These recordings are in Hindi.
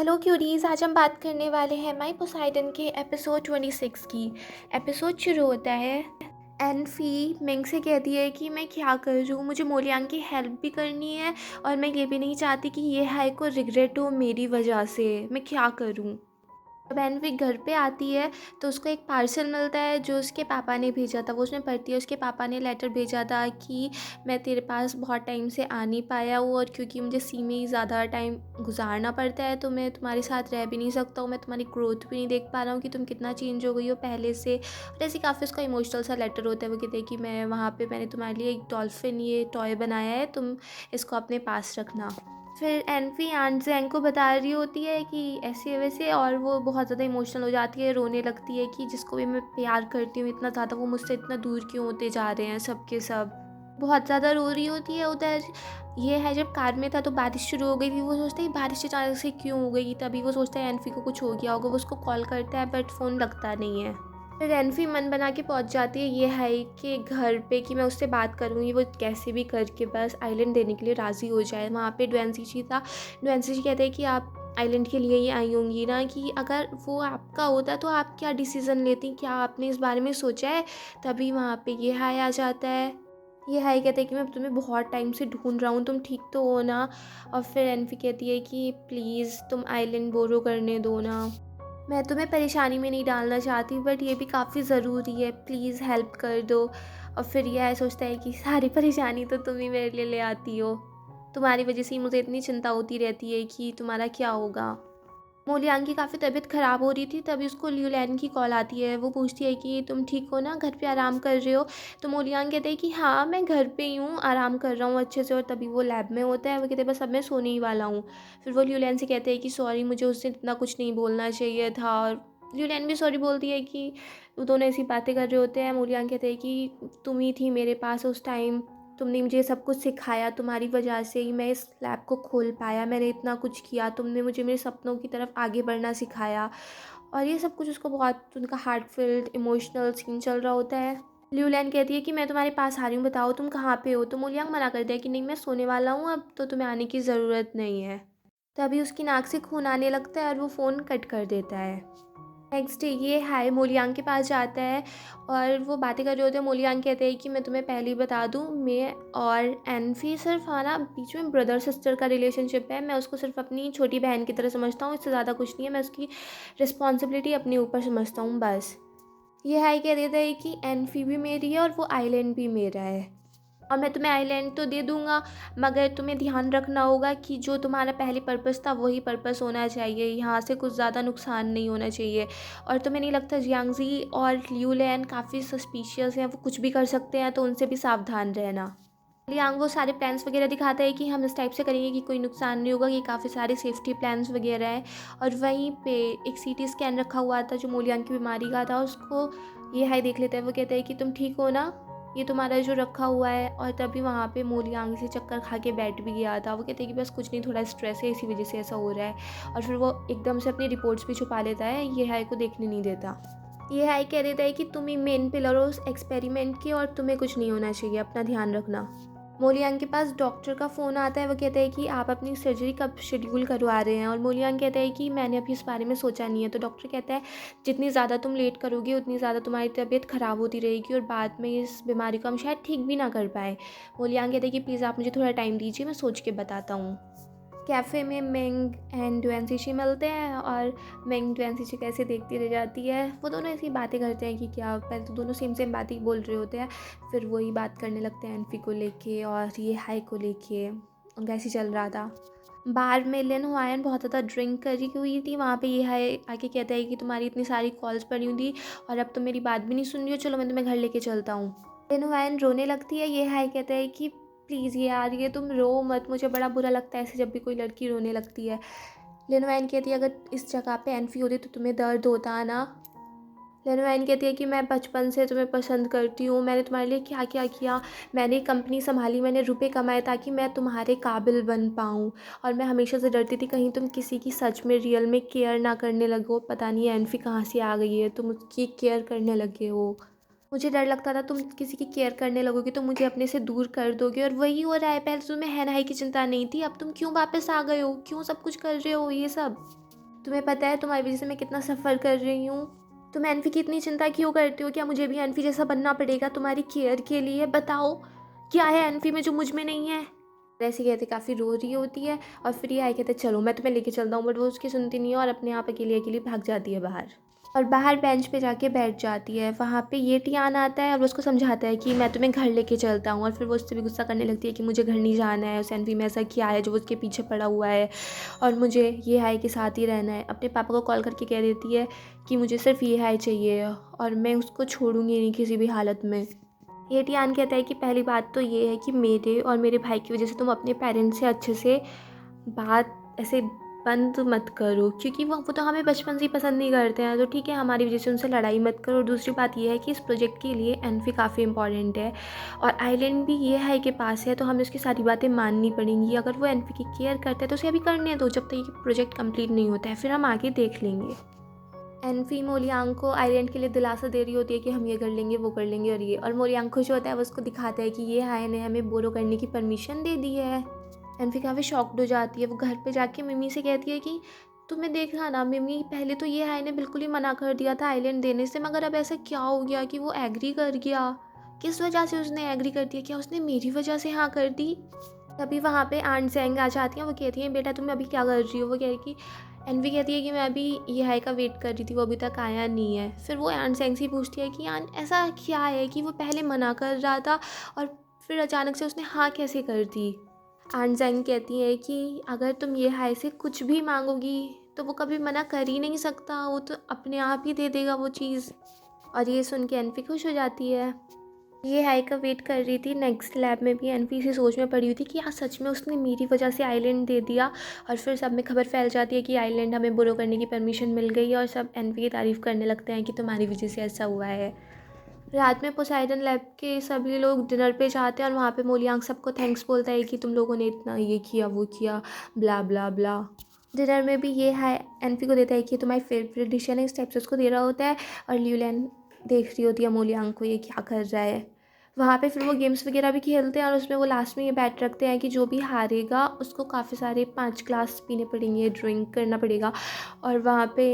हेलो क्यूरीज, आज हम बात करने वाले हैं माई पोसाइडन के एपिसोड 26 की। एपिसोड शुरू होता है। एनफी मिंग से कहती है कि मैं क्या कर रही हूँ, मुझे मोलियांग की हेल्प भी करनी है और मैं ये भी नहीं चाहती कि ये हाई को रिग्रेट हो मेरी वजह से। मैं क्या करूँ। जब एनवी घर पे आती है तो उसको एक पार्सल मिलता है जो उसके पापा ने भेजा था। वो उसमें पढ़ती है, उसके पापा ने लेटर भेजा था कि मैं तेरे पास बहुत टाइम से आ नहीं पाया हूँ और क्योंकि मुझे सी में ही ज़्यादा टाइम गुजारना पड़ता है तो मैं तुम्हारे साथ रह भी नहीं सकता हूँ। मैं तुम्हारी ग्रोथ भी नहीं देख पा रहा हूँ कि तुम कितना चेंज हो गई हो पहले से। और ऐसे काफ़ी उसका इमोशनल सा लेटर होता है। वो कहते हैं कि मैं वहाँ पर मैंने तुम्हारे लिए एक डॉल्फिन ये टॉय बनाया है, तुम इसको अपने पास रखना। फिर एनफी आंट जैंग को बता रही होती है कि ऐसे वैसे, और वो बहुत ज़्यादा इमोशनल हो जाती है, रोने लगती है कि जिसको भी मैं प्यार करती हूँ इतना ज़्यादा वो मुझसे इतना दूर क्यों होते जा रहे हैं सब के सब। बहुत ज़्यादा रो रही होती है। उधर ये है, जब कार में था तो बारिश शुरू हो गई थी। वो सोचता है बारिश अचानक से क्यों हो गई, तभी वो सोचता है एनफी को कुछ हो गया होगा। वो उसको कॉल करता है बट फ़ोन लगता नहीं है। फिर एनफी मन बना के पहुंच जाती है ये हाई के घर पे कि मैं उससे बात करूँगी, वो कैसे भी करके बस आइलैंड देने के लिए राज़ी हो जाए। वहाँ पे ड्वेंसीची था। ड्वेंसीची कहते हैं कि आप आइलैंड के लिए ही आई होंगी ना, कि अगर वो आपका होता तो आप क्या डिसीज़न लेती, क्या आपने इस बारे में सोचा है। तभी वहाँ पे ये हाई आ जाता है। ये हाई कहते हैं कि मैं तुम्हें बहुत टाइम से ढूंढ रहा हूँ, तुम ठीक तो हो ना। और फिर एनफी कहती है कि प्लीज़ तुम आइलैंड बोरो करने दो ना, मैं तुम्हें परेशानी में नहीं डालना चाहती बट ये भी काफ़ी ज़रूरी है, प्लीज़ हेल्प कर दो। और फिर यह सोचता है कि सारी परेशानी तो तुम ही मेरे लिए ले आती हो, तुम्हारी वजह से ही मुझे इतनी चिंता होती रहती है कि तुम्हारा क्या होगा। मोलियांग की काफ़ी तबीयत ख़राब हो रही थी, तभी उसको ल्यूलैन की कॉल आती है। वो पूछती है कि तुम ठीक हो ना, घर पे आराम कर रहे हो। तो मोलियांग कहते हैं कि हाँ मैं घर पे ही हूँ, आराम कर रहा हूँ अच्छे से। और तभी वो लैब में होता है। वो कहते हैं बस अब मैं सोने ही वाला हूँ। फिर वो ल्यूलैन से कहते हैं कि सॉरी, मुझे उससे इतना कुछ नहीं बोलना चाहिए था। और ल्यूलैन भी सॉरी बोलती है कि वो दोनों ऐसी बातें कर रहे होते हैं। मोलियांग कहते हैं कि तुम ही थी मेरे पास उस टाइम, तुमने मुझे सब कुछ सिखाया, तुम्हारी वजह से ही मैं इस लैब को खोल पाया, मैंने इतना कुछ किया, तुमने मुझे मेरे सपनों की तरफ आगे बढ़ना सिखाया। और ये सब कुछ उसको बहुत, उनका हार्ट फिल्ड इमोशनल सीन चल रहा होता है। ल्यूलैन कहती है कि मैं तुम्हारे पास आ रही हूँ, बताओ तुम कहाँ पे हो। तो मोलियांग मना कर दिया कि नहीं मैं सोने वाला हूँ, अब तो तुम्हें आने की ज़रूरत नहीं है। तभी उसकी नाक से खून आने लगता है और वो फ़ोन कट कर देता है। नेक्स्ट डे ये हाय मोलियांग के पास जाता है और वो बातें कर रहे होते हैं। मोलियांग कहते हैं कि मैं तुम्हें पहले ही बता दूं, मैं और एनफी सिर्फ हमारा बीच में ब्रदर सिस्टर का रिलेशनशिप है। मैं उसको सिर्फ अपनी छोटी बहन की तरह समझता हूँ, इससे ज़्यादा कुछ नहीं है। मैं उसकी रिस्पॉन्सिबिलिटी अपने ऊपर समझता हूँ बस। ये हाई कह देता है कि एनफी भी मेरी है और वो आइलैंड भी मेरा है और मैं तुम्हें आइलैंड तो दे दूँगा, मगर तुम्हें ध्यान रखना होगा कि जो तुम्हारा पहले पर्पस था वही पर्पस होना चाहिए, यहाँ से कुछ ज़्यादा नुकसान नहीं होना चाहिए। और तुम्हें नहीं लगता जियांगजी और ल्यूलैन काफ़ी सस्पिशियस हैं, वो कुछ भी कर सकते हैं, तो उनसे भी सावधान रहना। लियांग वो सारे प्लान्स वगैरह दिखाता है कि हम इस टाइप से करेंगे कि कोई नुकसान नहीं होगा, ये काफ़ी सारे सेफ्टी प्लान्स वगैरह हैं। और वहीं पे एक सीटी स्कैन रखा हुआ था जो मोलियांग की बीमारी का था, उसको ये हाई देख लेता है। वो कहता है कि तुम ठीक हो ना, ये तुम्हारा जो रखा हुआ है। और तभी वहाँ पे मोलियांग से चक्कर खा के बैठ भी गया था। वो कहते हैं कि बस कुछ नहीं, थोड़ा स्ट्रेस है इसी वजह से ऐसा हो रहा है। और फिर वो एकदम से अपनी रिपोर्ट्स भी छुपा लेता है, ये हाई को देखने नहीं देता। ये हाई कह देता है कि तुम ही मेन पिलर हो उस एक्सपेरिमेंट की और तुम्हें कुछ नहीं होना चाहिए, अपना ध्यान रखना। मोलियांग के पास डॉक्टर का फ़ोन आता है। वो कहता है कि आप अपनी सर्जरी कब शेड्यूल करवा रहे हैं। और मोलियांग कहता है कि मैंने अभी इस बारे में सोचा नहीं है। तो डॉक्टर कहता है जितनी ज़्यादा तुम लेट करोगे उतनी ज़्यादा तुम्हारी तबीयत ख़राब होती रहेगी और बाद में इस बीमारी को हम शायद ठीक भी ना कर पाए। मोलियांग कहता है कि प्लीज़ आप मुझे थोड़ा टाइम दीजिए, मैं सोच के बताता हूँ। कैफ़े में मेंग एंड ड्वेंसीची मिलते हैं और मेंग ड्वेंसीची कैसे देखती रह जाती है। वो दोनों ऐसी बातें करते हैं कि क्या, पहले तो दोनों सेम सेम बातें ही बोल रहे होते हैं, फिर वही बात करने लगते हैं एनफी को लेके और ये हाई को लेके। उनका ऐसे चल रहा था। बार में लिन हुआयन बहुत ज़्यादा ड्रिंक करी हुई थी। वहाँ पे ये हाई आके कहता है कि तुम्हारी इतनी सारी कॉल्स पड़ी हुई थी और अब तुम मेरी बात भी नहीं सुन रही हो, चलो मैं तुम्हें घर लेके चलता हूँ। लिन हुआयन रोने लगती है। ये हाई कहता है कि प्लीज़ यार ये तुम रो मत, मुझे बड़ा बुरा लगता है ऐसे जब भी कोई लड़की रोने लगती है। लिन हुआयन कहती है अगर इस जगह पे एनफी होती तो तुम्हें दर्द होता ना। लिन हुआयन कहती है कि मैं बचपन से तुम्हें पसंद करती हूँ, मैंने तुम्हारे लिए क्या क्या किया, मैंने कंपनी संभाली, मैंने रुपए कमाए ताकि मैं तुम्हारे काबिल बन पाऊँ। और मैं हमेशा से डरती थी कहीं तुम किसी की सच में रियल में केयर ना करने लगो, पता नहीं एनफी कहाँ से आ गई है, तुम उसकी केयर करने लगे हो। मुझे डर लगता था तुम किसी की केयर करने लगोगे तो मुझे अपने से दूर कर दोगे, और वही हो रहा है। पहले तुम्हें है हाई की चिंता नहीं थी, अब तुम क्यों वापस आ गए हो, क्यों सब कुछ कर रहे हो ये सब। तुम्हें पता है तुम्हारी वजह से मैं कितना सफ़र कर रही हूँ। तुम एनफी की इतनी चिंता क्यों करती हो? क्या मुझे भी एनफी जैसा बनना पड़ेगा तुम्हारी केयर के लिए? बताओ, क्या है एनफी में जो मुझ में नहीं है? ऐसे कहते काफ़ी रो रही होती है और फिर ये आए कहते चलो मैं तुम्हें लेके चलता हूँ, बट वो उसकी सुनती नहीं है और अपने आप अकेली अकेली भाग जाती है बाहर और बाहर बेंच पे जाके बैठ जाती है। वहाँ पे ये टियान आता है और वो उसको समझाता है कि मैं तुम्हें घर लेके चलता हूँ, और फिर वो उससे भी गुस्सा करने लगती है कि मुझे घर नहीं जाना है, उस एनफी में ऐसा क्या है जो वो उसके पीछे पड़ा हुआ है और मुझे ये हाई के साथ ही रहना है। अपने पापा को कॉल करके कह देती है कि मुझे सिर्फ ये हाई चाहिए और मैं उसको छोड़ूंगी नहीं किसी भी हालत में। ये टियान कहता है कि पहली बात तो ये है कि मेरे और मेरे भाई की वजह से तुम अपने पेरेंट्स से अच्छे से बात ऐसे बंद मत करो, क्योंकि वो तो हमें बचपन से ही पसंद नहीं करते हैं, तो ठीक है हमारी वजह से उनसे लड़ाई मत करो। और दूसरी बात ये है कि इस प्रोजेक्ट के लिए एनफी काफ़ी इंपॉर्टेंट है और आइलैंड भी ये हाई के पास है, तो हमें उसकी सारी बातें माननी पड़ेंगी। अगर वो एनफी की केयर करता है तो उसे अभी करने दो जब तक ये प्रोजेक्ट कंप्लीट नहीं होता है, फिर हम आगे देख लेंगे। एनफी मोलियांग को आइलैंड के लिए दिलासा दे रही होती है कि हम ये कर लेंगे वो कर लेंगे और मोलियांग खुश होता है। वो उसको दिखाता है कि ये हाई ने हमें बोरो करने की परमिशन दे दी है। एनफी काफ़ी शॉक्ड हो जाती है। वो घर पे जाके मिमी से कहती है कि तुम्हें देखा ना मिमी, पहले तो ये हाई ने बिल्कुल ही मना कर दिया था आइलैंड देने से, मगर अब ऐसा क्या हो गया कि वो एग्री कर गया? किस वजह से उसने एग्री कर दिया? क्या उसने मेरी वजह से हाँ कर दी? तभी वहाँ पे आंट जैंग आ जाती हैं। वो कहती हैं बेटा तुम अभी क्या कर रही हो? वो कह रही कि एनवी कहती है कि मैं अभी ये हाई का वेट कर रही थी, वो अभी तक आया नहीं है। फिर वो आंट जैंग से पूछती है कि आंट ऐसा क्या है कि वो पहले मना कर रहा था और फिर अचानक से उसने हाँ कैसे कर दी? आंट जैंग कहती है कि अगर तुम ये हाई से कुछ भी मांगोगी तो वो कभी मना कर ही नहीं सकता, वो तो अपने आप ही दे देगा वो चीज़। और ये सुन के एनफी खुश हो जाती है। ये हाई का वेट कर रही थी। नेक्स्ट लैब में भी एनफी इसी सोच में पड़ी हुई थी कि यार सच में उसने मेरी वजह से आइलैंड दे दिया, और फिर सब में खबर फैल जाती है कि आइलैंड हमें बोरो करने की परमिशन मिल गई है और सब एनफी की तारीफ़ करने लगते हैं कि तुम्हारी वजह से ऐसा हुआ है। रात में पोसाइडन लैब के सभी लोग डिनर पे जाते हैं और वहाँ पे मोलियांग सबको थैंक्स बोलता है कि तुम लोगों ने इतना ये किया वो किया ब्ला ब्ला ब्ला। डिनर में भी ये हाई एनफी को देता है कि तुम्हारी फेवरेट डिश है ना, इस टाइप से उसको दे रहा होता है। और ल्यूलैन देख रही होती है मोलियांग को ये क्या कर रहा है। वहाँ पे फिर वो गेम्स वगैरह भी खेलते हैं और उसमें वो लास्ट में ये बैट रखते हैं कि जो भी हारेगा उसको काफ़ी सारे 5 ग्लास पीने पड़ेंगे, ड्रिंक करना पड़ेगा। और वहाँ पे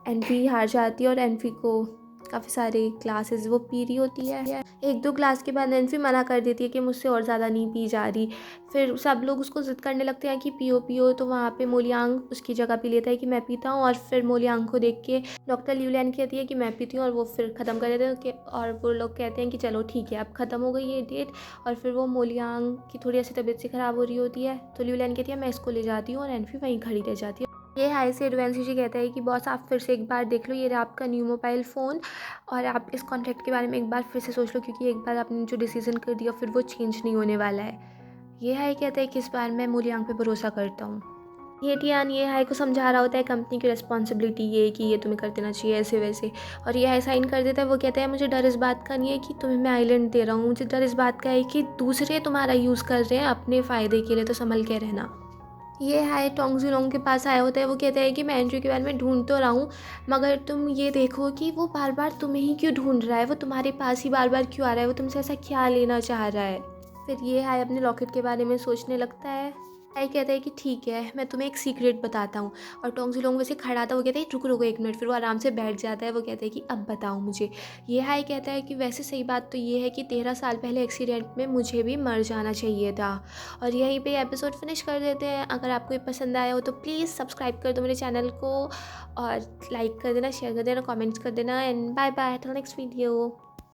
एनफी हार जाती है और एनफी को काफ़ी सारे ग्लासेस वो पी रही होती है। 1-2 ग्लास के बाद एनफी मना कर देती है कि मुझसे और ज़्यादा नहीं पी जा रही। फिर सब लोग उसको ज़िद करने लगते हैं कि पियो पियो, तो वहाँ पे मोलियांग उसकी जगह पी लेता है कि मैं पीता हूँ। और फिर मोलियांग को देख के डॉक्टर ल्यूलैन कहती है कि मैं पीती हूँ और वो फिर ख़त्म कर देते हैं और वो लोग कहते हैं कि चलो ठीक है अब ख़त्म हो गई ये डेट। और फिर वो मोलियांग की थोड़ी ऐसी तबीयत से ख़राब हो रही होती है, तो ल्यूलैन कहती है मैं इसको ले जाती हूँ और एनफी वहीं खड़ी रह जाती है। ये हाई से एडवांसी जी कहता है कि बॉस आप फिर से एक बार देख लो, ये रहा आपका न्यू मोबाइल फ़ोन और आप इस कॉन्ट्रैक्ट के बारे में एक बार फिर से सोच लो, क्योंकि एक बार आपने जो डिसीज़न कर दिया फिर वो चेंज नहीं होने वाला है। ये हाई कहता है कि इस बार मैं मोलियांग पे भरोसा करता हूँ। ये टियान ये हाई को समझा रहा होता है कंपनी की रिस्पॉन्सिबिलिटी ये है कि ये तुम्हें कर देना चाहिए ऐसे वैसे, और ये हाई साइन कर देता है। वो कहता है मुझे डर इस बात का नहीं है कि तुम्हें मैं आइलैंड दे रहा हूँ, मुझे डर इस बात का है कि दूसरे तुम्हारा यूज़ कर रहे हैं अपने फ़ायदे के लिए, तो संभल के रहना। ये हाई टोंगज़ुलोंग के पास आया होता है। वो कहता है कि मैं एंड्रयू के बारे में ढूंढ तो रहा हूँ, मगर तुम ये देखो कि वो बार बार तुम्हें ही क्यों ढूंढ रहा है, वो तुम्हारे पास ही बार बार क्यों आ रहा है, वो तुमसे ऐसा क्या लेना चाह रहा है। फिर ये हाई अपने लॉकेट के बारे में सोचने लगता है। हाई कहता है कि ठीक है मैं तुम्हें एक सीक्रेट बताता हूँ। और टोंगज़ुलोंग वैसे खड़ा था, वो कहता है रुको रुको 1 मिनट, फिर वो आराम से बैठ जाता है। वो कहता है कि अब बताओ मुझे। ये हाई कहता है कि वैसे सही बात तो ये है कि 13 साल पहले एक्सीडेंट में मुझे भी मर जाना चाहिए था। और यहीं पे एपिसोड फिनिश कर देते हैं। अगर आपको ये पसंद आया हो तो प्लीज़ सब्सक्राइब कर दो मेरे चैनल को और लाइक कर देना, शेयर कर देना, कमेंट्स कर देना and bye bye till next video.